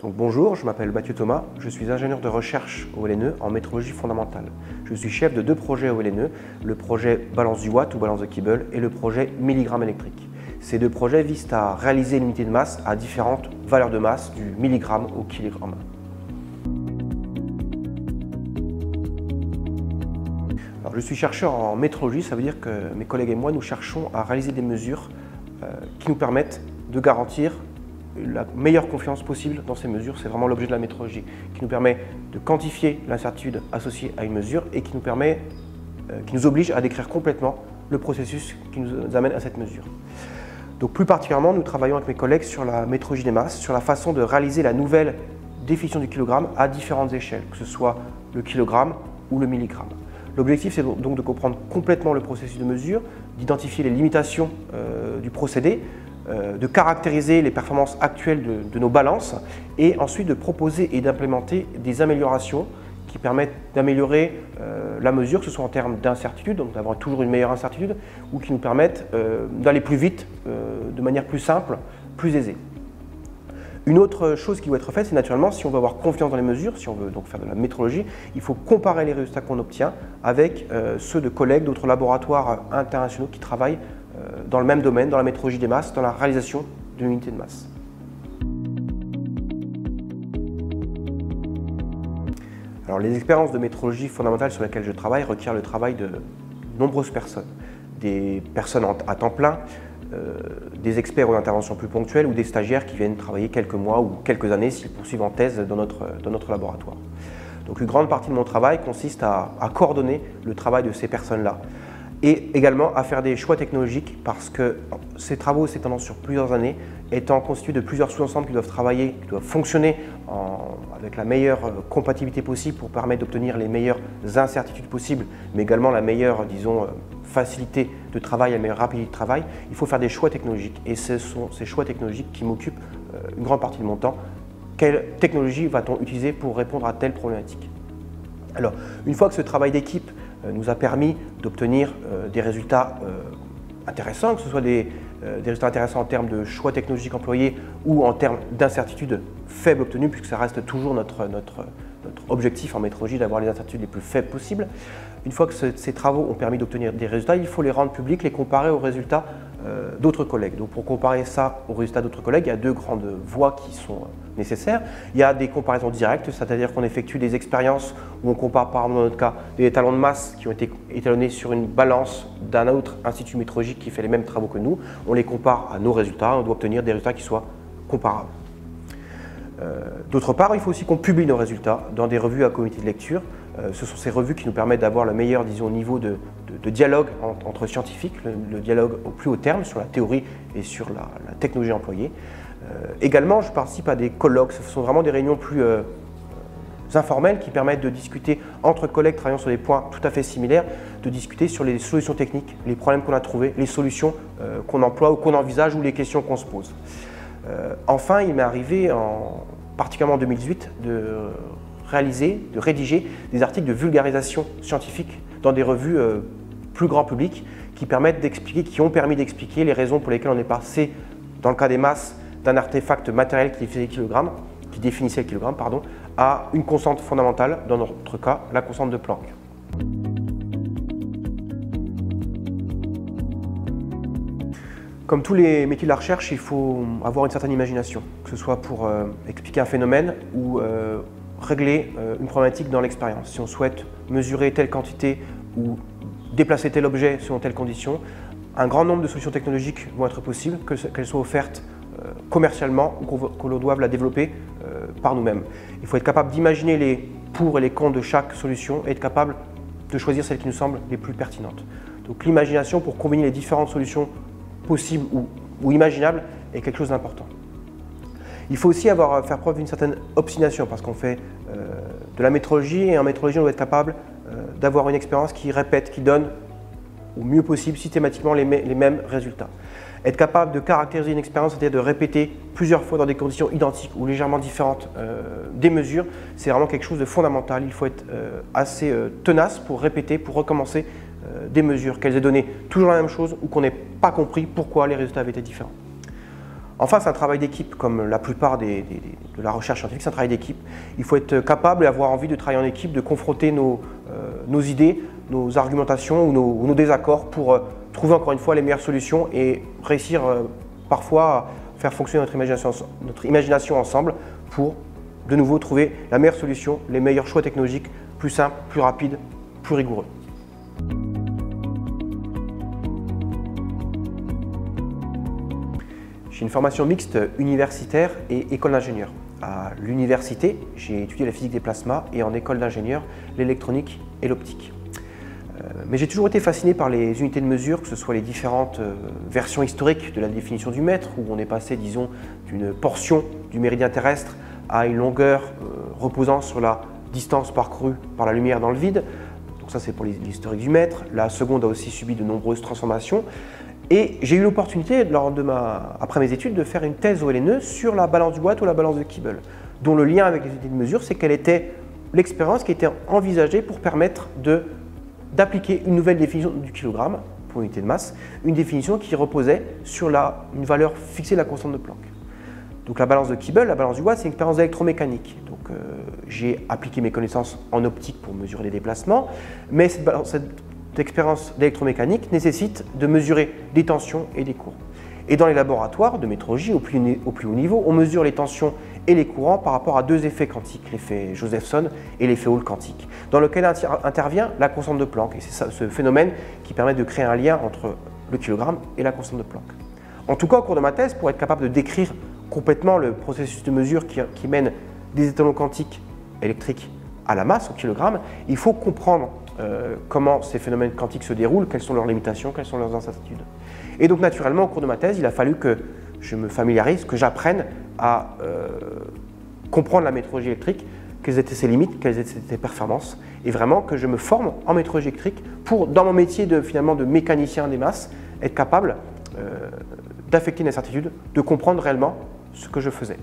Donc bonjour, je m'appelle Mathieu Thomas, je suis ingénieur de recherche au LNE en métrologie fondamentale. Je suis chef de deux projets au LNE, le projet balance du watt ou balance de Kibble et le projet milligramme électrique. Ces deux projets visent à réaliser l'unité de masse à différentes valeurs de masse du milligramme au kilogramme. Alors, je suis chercheur en métrologie, ça veut dire que mes collègues et moi nous cherchons à réaliser des mesures qui nous permettent de garantir la meilleure confiance possible dans ces mesures. C'est vraiment l'objet de la métrologie, qui nous permet de quantifier l'incertitude associée à une mesure et qui nous oblige à décrire complètement le processus qui nous amène à cette mesure. Donc plus particulièrement, nous travaillons avec mes collègues sur la métrologie des masses, sur la façon de réaliser la nouvelle définition du kilogramme à différentes échelles, que ce soit le kilogramme ou le milligramme. L'objectif, c'est donc de comprendre complètement le processus de mesure, d'identifier les limitations du procédé, de caractériser les performances actuelles de nos balances et ensuite de proposer et d'implémenter des améliorations qui permettent d'améliorer la mesure, que ce soit en termes d'incertitude, donc d'avoir toujours une meilleure incertitude, ou qui nous permettent d'aller plus vite, de manière plus simple, plus aisée. Une autre chose qui doit être faite, c'est naturellement, si on veut avoir confiance dans les mesures, si on veut donc faire de la métrologie, il faut comparer les résultats qu'on obtient avec ceux de collègues d'autres laboratoires internationaux qui travaillent dans le même domaine, dans la métrologie des masses, dans la réalisation d'une unité de masse. Alors, les expériences de métrologie fondamentale sur lesquelles je travaille requièrent le travail de nombreuses personnes. Des personnes à temps plein, des experts aux interventions plus ponctuelles ou des stagiaires qui viennent travailler quelques mois ou quelques années s'ils poursuivent en thèse dans notre laboratoire. Donc une grande partie de mon travail consiste à coordonner le travail de ces personnes-là et également à faire des choix technologiques parce que ces travaux s'étendant sur plusieurs années, étant constitués de plusieurs sous-ensembles qui doivent travailler, qui doivent fonctionner avec la meilleure compatibilité possible pour permettre d'obtenir les meilleures incertitudes possibles, mais également la meilleure, disons, facilité de travail, la meilleure rapidité de travail, il faut faire des choix technologiques. Et ce sont ces choix technologiques qui m'occupent une grande partie de mon temps. Quelle technologie va-t-on utiliser pour répondre à telle problématique? Alors, une fois que ce travail d'équipe nous a permis d'obtenir des résultats intéressants, que ce soit des résultats intéressants en termes de choix technologiques employés ou en termes d'incertitudes faibles obtenues, puisque ça reste toujours notre objectif en métrologie d'avoir les incertitudes les plus faibles possibles. Une fois que ces travaux ont permis d'obtenir des résultats, il faut les rendre publics, les comparer aux résultats d'autres collègues. Donc pour comparer ça aux résultats d'autres collègues, il y a deux grandes voies qui sont nécessaires. Il y a des comparaisons directes, c'est-à-dire qu'on effectue des expériences où on compare par exemple dans notre cas des étalons de masse qui ont été étalonnés sur une balance d'un autre institut métrologique qui fait les mêmes travaux que nous. On les compare à nos résultats, on doit obtenir des résultats qui soient comparables. D'autre part, il faut aussi qu'on publie nos résultats dans des revues à comité de lecture. Ce sont ces revues qui nous permettent d'avoir le meilleur, disons, niveau de dialogue entre scientifiques, le dialogue au plus haut terme sur la théorie et sur la technologie employée. Également, je participe à des colloques, ce sont vraiment des réunions plus informelles qui permettent de discuter entre collègues travaillant sur des points tout à fait similaires, de discuter sur les solutions techniques, les problèmes qu'on a trouvés, les solutions qu'on emploie ou qu'on envisage ou les questions qu'on se pose. Enfin, il m'est arrivé, particulièrement en 2018, de rédiger des articles de vulgarisation scientifique dans des revues plus grand public qui permettent d'expliquer, qui ont permis d'expliquer les raisons pour lesquelles on est passé, dans le cas des masses, d'un artefact matériel qui définissait le kilogramme, à une constante fondamentale, dans notre cas, la constante de Planck. Comme tous les métiers de la recherche, il faut avoir une certaine imagination, que ce soit pour expliquer un phénomène ou régler une problématique dans l'expérience. Si on souhaite mesurer telle quantité ou déplacer tel objet selon telle condition, un grand nombre de solutions technologiques vont être possibles, qu'elles soient offertes commercialement ou que l'on doive la développer par nous-mêmes. Il faut être capable d'imaginer les pour et les contre de chaque solution et être capable de choisir celles qui nous semblent les plus pertinentes. Donc l'imagination pour combiner les différentes solutions possibles ou imaginables est quelque chose d'important. Il faut aussi faire preuve d'une certaine obstination parce qu'on fait de la métrologie et en métrologie on doit être capable d'avoir une expérience qui répète, qui donne au mieux possible systématiquement les mêmes résultats. Être capable de caractériser une expérience, c'est-à-dire de répéter plusieurs fois dans des conditions identiques ou légèrement différentes des mesures, c'est vraiment quelque chose de fondamental. Il faut être assez tenace pour répéter, pour recommencer des mesures, qu'elles aient donné toujours la même chose ou qu'on n'ait pas compris pourquoi les résultats avaient été différents. Enfin, c'est un travail d'équipe, comme la plupart de la recherche scientifique, c'est un travail d'équipe. Il faut être capable et avoir envie de travailler en équipe, de confronter nos idées, nos argumentations ou nos désaccords pour trouver encore une fois les meilleures solutions et réussir parfois à faire fonctionner notre imagination ensemble pour de nouveau trouver la meilleure solution, les meilleurs choix technologiques, plus simples, plus rapides, plus rigoureux. J'ai une formation mixte universitaire et école d'ingénieur. À l'université, j'ai étudié la physique des plasmas et en école d'ingénieur, l'électronique et l'optique. Mais j'ai toujours été fasciné par les unités de mesure, que ce soit les différentes versions historiques de la définition du mètre, où on est passé, disons, d'une portion du méridien terrestre à une longueur reposant sur la distance parcourue par la lumière dans le vide. Donc ça, c'est pour l'historique du mètre. La seconde a aussi subi de nombreuses transformations. Et j'ai eu l'opportunité, après mes études, de faire une thèse au LNE sur la balance du Watt ou la balance de Kibble, dont le lien avec les unités de mesure, c'est qu'elle était l'expérience qui était envisagée pour permettre d'appliquer une nouvelle définition du kilogramme pour unité de masse, une définition qui reposait sur une valeur fixée de la constante de Planck. Donc la balance de Kibble, la balance du Watt, c'est une expérience d'électromécanique. Donc j'ai appliqué mes connaissances en optique pour mesurer les déplacements, mais cette expérience d'électromécanique nécessite de mesurer des tensions et des courants. Et dans les laboratoires de métrologie au plus haut niveau, on mesure les tensions et les courants par rapport à deux effets quantiques, l'effet Josephson et l'effet Hall quantique, dans lequel intervient la constante de Planck. Et c'est ce phénomène qui permet de créer un lien entre le kilogramme et la constante de Planck. En tout cas, au cours de ma thèse, pour être capable de décrire complètement le processus de mesure qui mène des étalons quantiques électriques à la masse, au kilogramme, il faut comprendre comment ces phénomènes quantiques se déroulent, quelles sont leurs limitations, quelles sont leurs incertitudes. Et donc naturellement, au cours de ma thèse, il a fallu que je me familiarise, que j'apprenne à comprendre la métrologie électrique, quelles étaient ses limites, quelles étaient ses performances, et vraiment que je me forme en métrologie électrique pour, dans mon métier finalement de mécanicien des masses, être capable d'affecter une incertitude, de comprendre réellement ce que je faisais.